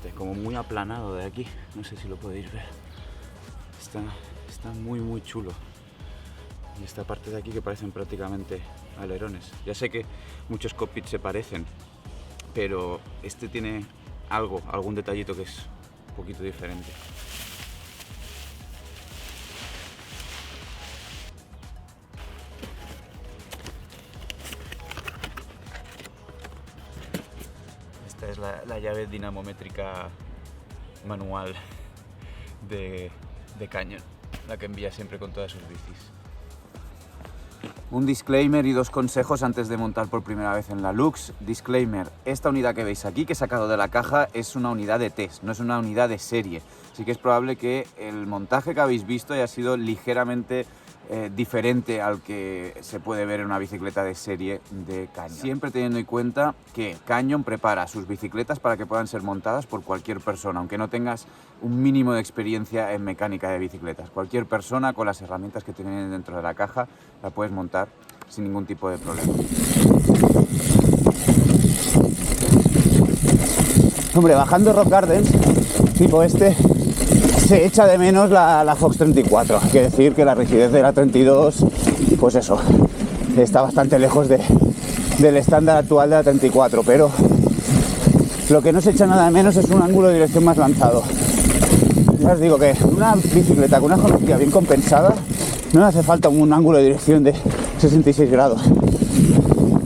impresionante, como muy aplanado de aquí, no sé si lo podéis ver. Está muy chulo. Y esta parte de aquí que parecen prácticamente alerones. Ya sé que muchos cockpits se parecen, pero este tiene algún detallito que es un poquito diferente. Esta es la llave dinamométrica manual de Canyon, la que envía siempre con todas sus bicis. Un disclaimer y dos consejos antes de montar por primera vez en la Lux. Disclaimer, esta unidad que veis aquí, que he sacado de la caja, es una unidad de test, no es una unidad de serie. Así que es probable que el montaje que habéis visto haya sido ligeramente diferente al que se puede ver en una bicicleta de serie de Canyon. Siempre teniendo en cuenta que Canyon prepara sus bicicletas para que puedan ser montadas por cualquier persona, aunque no tengas un mínimo de experiencia en mecánica de bicicletas. Cualquier persona con las herramientas que tienen dentro de la caja la puedes montar sin ningún tipo de problema. Hombre, bajando Rock Gardens, tipo este, se echa de menos la Fox 34. Hay que decir que la rigidez de la 32, pues eso, está bastante lejos del estándar actual de la 34, pero lo que no se echa nada de menos es un ángulo de dirección más lanzado. Ya os digo que una bicicleta con una geometría bien compensada no hace falta un ángulo de dirección de 66 grados.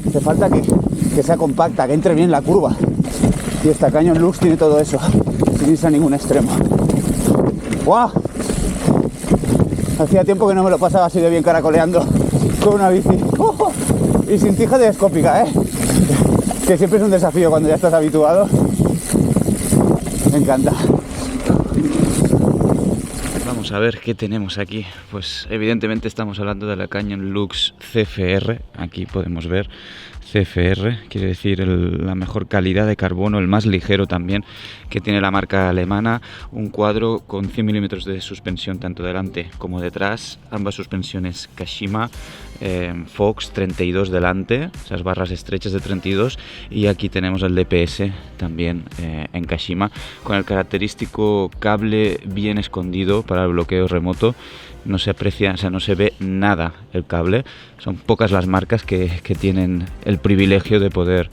Hace falta que sea compacta, que entre bien la curva. Y esta Canyon Lux tiene todo eso, sin irse a ningún extremo. ¡Guau! Hacía tiempo que no me lo pasaba así de bien caracoleando con una bici. Y sin tija telescópica, que siempre es un desafío cuando ya estás habituado. Me encanta. Vamos a ver qué tenemos aquí. Pues evidentemente estamos hablando de la Canyon Lux CFR. Aquí podemos ver CFR, quiere decir la mejor calidad de carbono, el más ligero también que tiene la marca alemana. Un cuadro con 100 milímetros de suspensión tanto delante como detrás, ambas suspensiones Kashima, Fox 32 delante, esas barras estrechas de 32, y aquí tenemos el DPS también en Kashima, con el característico cable bien escondido para el bloqueo remoto. No se aprecia, o sea, no se ve nada el cable. Son pocas las marcas que tienen el privilegio de poder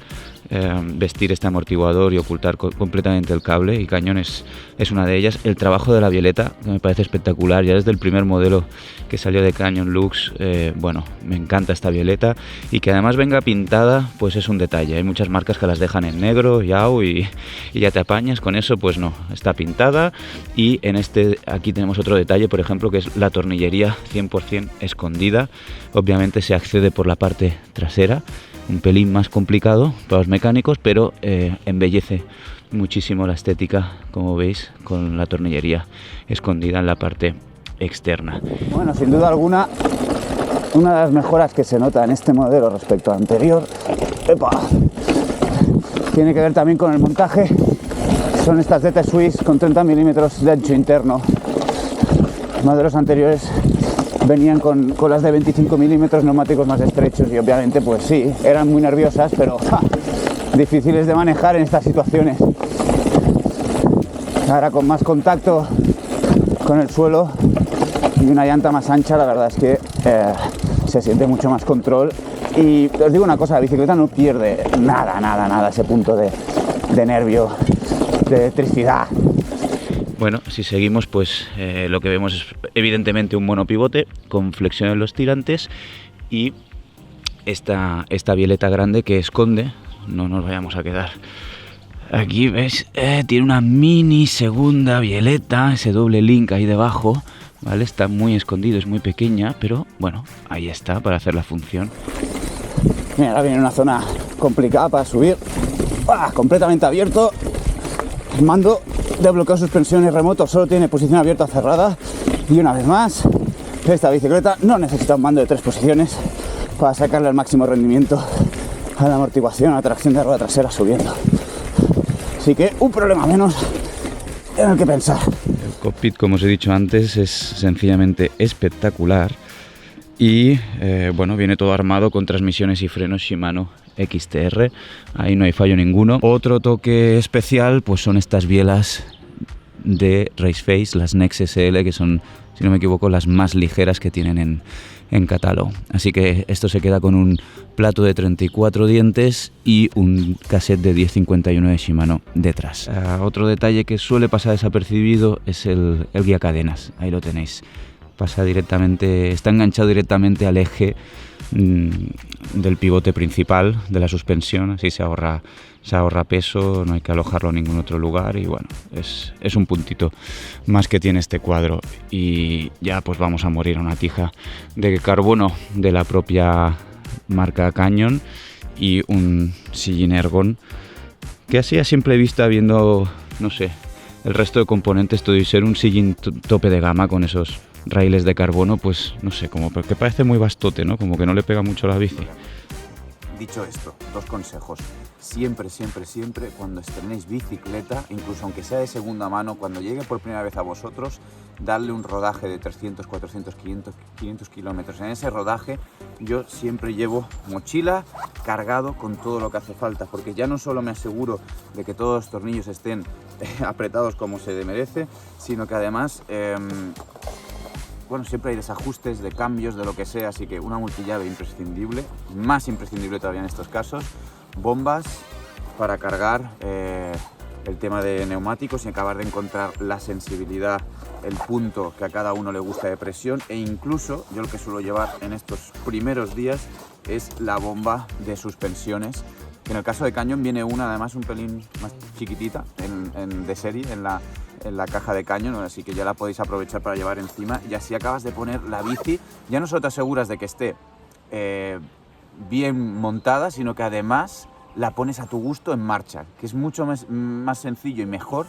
vestir este amortiguador y ocultar completamente el cable, y Canyon es una de ellas. El trabajo de la violeta, que me parece espectacular, ya desde el primer modelo que salió de Canyon Lux, bueno, me encanta esta violeta, y que además venga pintada, pues es un detalle. Hay muchas marcas que las dejan en negro, yao, y ya te apañas. Con eso, pues no, está pintada. Y en aquí tenemos otro detalle, por ejemplo, que es la tornillería 100% escondida. Obviamente se accede por la parte trasera, un pelín más complicado para los mecánicos, pero embellece muchísimo la estética, como veis, con la tornillería escondida en la parte externa. Bueno, sin duda alguna, una de las mejoras que se nota en este modelo respecto al anterior, tiene que ver también con el montaje. Son estas DT Swiss con 30 milímetros de ancho interno. Los modelos anteriores venían con las de 25 milímetros, neumáticos más estrechos, y obviamente pues sí, eran muy nerviosas, pero difíciles de manejar en estas situaciones. Ahora, con más contacto con el suelo y una llanta más ancha, la verdad es que se siente mucho más control. Y os digo una cosa, la bicicleta no pierde nada ese punto de nervio, de electricidad. Bueno, si seguimos, pues lo que vemos es evidentemente un monopivote con flexión en los tirantes y esta violeta grande que esconde. No nos vayamos a quedar aquí, ¿ves? Tiene una mini segunda violeta, ese doble link ahí debajo, ¿vale? Está muy escondido, es muy pequeña, pero bueno, ahí está para hacer la función. Mira, ahora viene una zona complicada para subir. Completamente abierto. El mando de bloqueo suspensiones remoto solo tiene posición abierta o cerrada, y una vez más, esta bicicleta no necesita un mando de 3 posiciones para sacarle el máximo rendimiento a la amortiguación, a la tracción de rueda trasera subiendo. Así que un problema menos en el que pensar. El cockpit, como os he dicho antes, es sencillamente espectacular. Y bueno, viene todo armado con transmisiones y frenos Shimano XTR, ahí no hay fallo ninguno. Otro toque especial pues son estas bielas de Raceface, las Nex SL, que son, si no me equivoco, las más ligeras que tienen en catálogo. Así que esto se queda con un plato de 34 dientes y un cassette de 1051 de Shimano detrás. Otro detalle que suele pasar desapercibido es el guía cadenas, ahí lo tenéis. Pasa directamente, está enganchado directamente al eje del pivote principal de la suspensión, así se ahorra peso, no hay que alojarlo en ningún otro lugar y bueno, es un puntito más que tiene este cuadro. Y ya pues vamos a morir a una tija de carbono de la propia marca Canyon y un sillín Ergon que así a simple vista, viendo, no sé, el resto de componentes, todo y ser un sillín tope de gama con esos raíles de carbono, pues no sé, como que parece muy bastote, ¿no? Como que no le pega mucho a la bici. Dicho esto, 2 consejos. Siempre, cuando estrenéis bicicleta, incluso aunque sea de segunda mano, cuando llegue por primera vez a vosotros, darle un rodaje de 300, 400, 500 kilómetros. En ese rodaje yo siempre llevo mochila cargado con todo lo que hace falta, porque ya no solo me aseguro de que todos los tornillos estén apretados como se merece, sino que además bueno, siempre hay desajustes, de cambios, de lo que sea, así que una multillave imprescindible, más imprescindible todavía en estos casos, bombas para cargar el tema de neumáticos y acabar de encontrar la sensibilidad, el punto que a cada uno le gusta de presión, e incluso yo lo que suelo llevar en estos primeros días es la bomba de suspensiones, que en el caso de Canyon viene una además un pelín más chiquitita de serie en la caja de Canyon, así que ya la podéis aprovechar para llevar encima y así acabas de poner la bici, ya no solo te aseguras de que esté bien montada, sino que además la pones a tu gusto en marcha, que es mucho más sencillo y mejor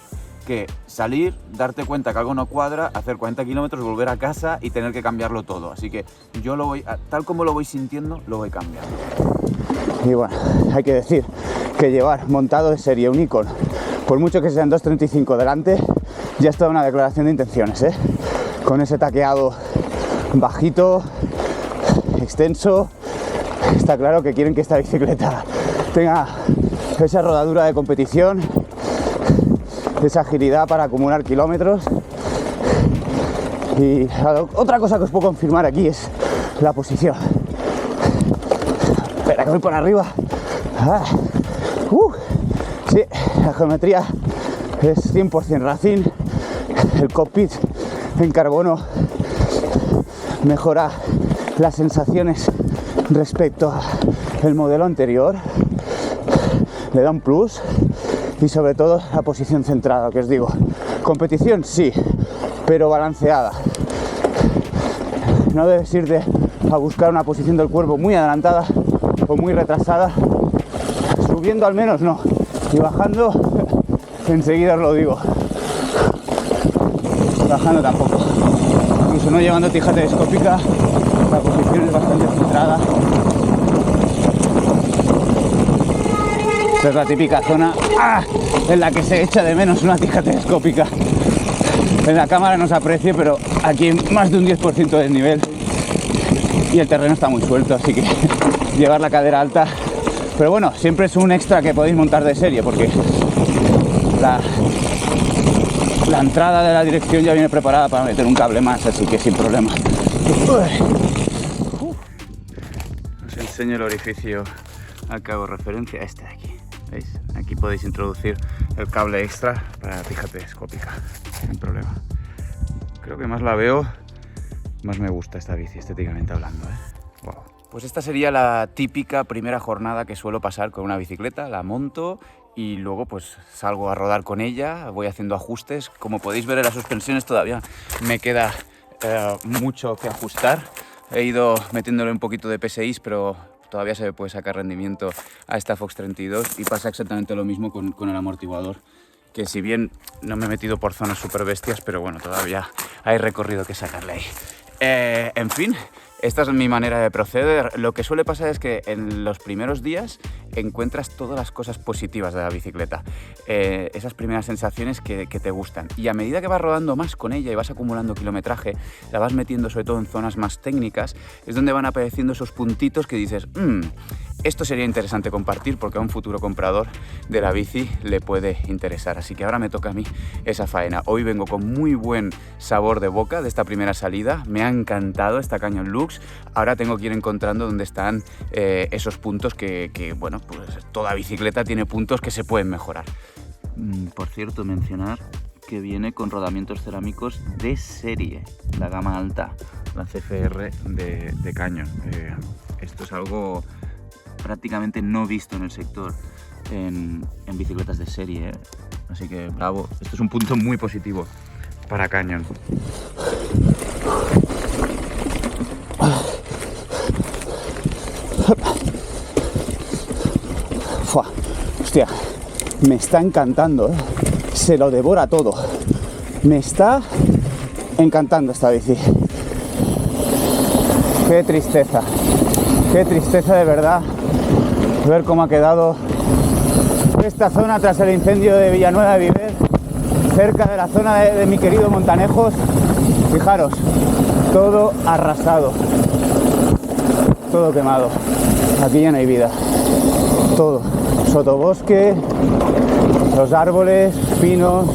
que salir, darte cuenta que algo no cuadra, hacer 40 kilómetros, volver a casa y tener que cambiarlo todo. Así que yo lo voy, tal como lo voy sintiendo, lo voy cambiando. Y bueno, hay que decir que llevar montado de serie un Icon, por mucho que sean 2.35 delante, ya es toda una declaración de intenciones, ¿eh? Con ese taqueado bajito, extenso, está claro que quieren que esta bicicleta tenga esa rodadura de competición, esa agilidad para acumular kilómetros. Y otra cosa que os puedo confirmar aquí es la posición. Espera que voy por arriba. Sí, la geometría es 100% Racing. El cockpit en carbono mejora las sensaciones respecto al modelo anterior, le da un plus, y sobre todo la posición centrada, que os digo, competición sí, pero balanceada. No debes irte a buscar una posición del cuerpo muy adelantada o muy retrasada, subiendo al menos no, y bajando enseguida os lo digo, bajando tampoco, incluso no llevando tija telescópica, la posición es bastante centrada. Esta es la típica zona en la que se echa de menos una tija telescópica. En la cámara no se aprecia, pero aquí más de un 10% de desnivel y el terreno está muy suelto, así que llevar la cadera alta. Pero bueno, siempre es un extra que podéis montar de serie, porque la entrada de la dirección ya viene preparada para meter un cable más, así que sin problema. Os enseño el orificio al que hago referencia, este de aquí. ¿Veis? Aquí podéis introducir el cable extra para la tija telescópica, sin problema. Creo que más la veo, más me gusta esta bici, estéticamente hablando, ¿eh? Wow. Pues esta sería la típica primera jornada que suelo pasar con una bicicleta, la monto y luego pues salgo a rodar con ella, voy haciendo ajustes. Como podéis ver en las suspensiones todavía me queda mucho que ajustar. He ido metiéndole un poquito de PSI, pero todavía se puede sacar rendimiento a esta Fox 32 y pasa exactamente lo mismo con el amortiguador, que si bien no me he metido por zonas súper bestias, pero bueno, todavía hay recorrido que sacarle ahí. En fin, Esta es mi manera de proceder. Lo que suele pasar es que en los primeros días encuentras todas las cosas positivas de la bicicleta, esas primeras sensaciones que te gustan, y a medida que vas rodando más con ella y vas acumulando kilometraje, la vas metiendo sobre todo en zonas más técnicas, es donde van apareciendo esos puntitos que dices, esto sería interesante compartir porque a un futuro comprador de la bici le puede interesar. Así que ahora me toca a mí esa faena. Hoy vengo con muy buen sabor de boca de esta primera salida. Me ha encantado esta Canyon Lux. Ahora tengo que ir encontrando dónde están esos puntos que, bueno, pues toda bicicleta tiene puntos que se pueden mejorar. Por cierto, mencionar que viene con rodamientos cerámicos de serie, la gama alta, la CFR de Canyon. Esto es algo prácticamente no visto en el sector en bicicletas de serie, así que bravo, esto es un punto muy positivo para Canyon. Fua, hostia, me está encantando, ¿eh? Se lo devora todo. Me está encantando esta bici. Qué tristeza de verdad ver cómo ha quedado esta zona tras el incendio de Villanueva de Viver, cerca de la zona de mi querido Montanejos. Fijaros, todo arrasado, todo quemado. Aquí ya no hay vida, todo, sotobosque, los árboles, pinos.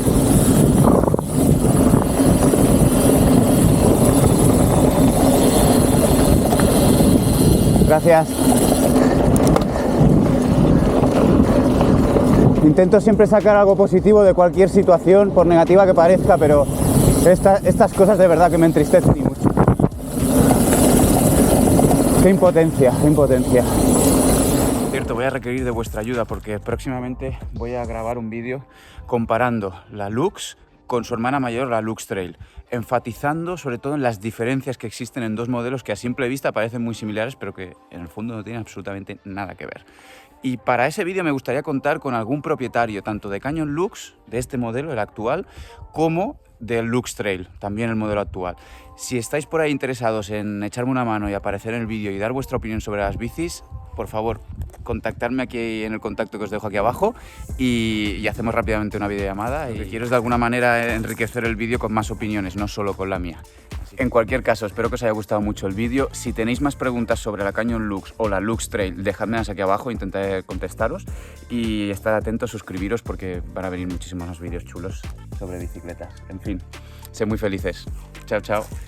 Gracias. Intento siempre sacar algo positivo de cualquier situación, por negativa que parezca, pero estas cosas de verdad que me entristecen y mucho. Qué impotencia, qué impotencia. Cierto, voy a requerir de vuestra ayuda porque próximamente voy a grabar un vídeo comparando la Lux con su hermana mayor, la Lux Trail, enfatizando sobre todo en las diferencias que existen en dos modelos que a simple vista parecen muy similares, pero que en el fondo no tienen absolutamente nada que ver. Y para ese vídeo me gustaría contar con algún propietario, tanto de Canyon Lux, de este modelo, el actual, como del Lux Trail, también el modelo actual. Si estáis por ahí interesados en echarme una mano y aparecer en el vídeo y dar vuestra opinión sobre las bicis, por favor, contactarme aquí en el contacto que os dejo aquí abajo y hacemos rápidamente una videollamada. Y quiero de alguna manera enriquecer el vídeo con más opiniones, no solo con la mía. En cualquier caso, espero que os haya gustado mucho el vídeo. Si tenéis más preguntas sobre la Canyon Lux o la Lux Trail, dejadmelas aquí abajo, intentaré contestaros. Y estar atentos, suscribiros porque van a venir muchísimos más vídeos chulos sobre bicicletas. En fin, sed muy felices. Chao, chao.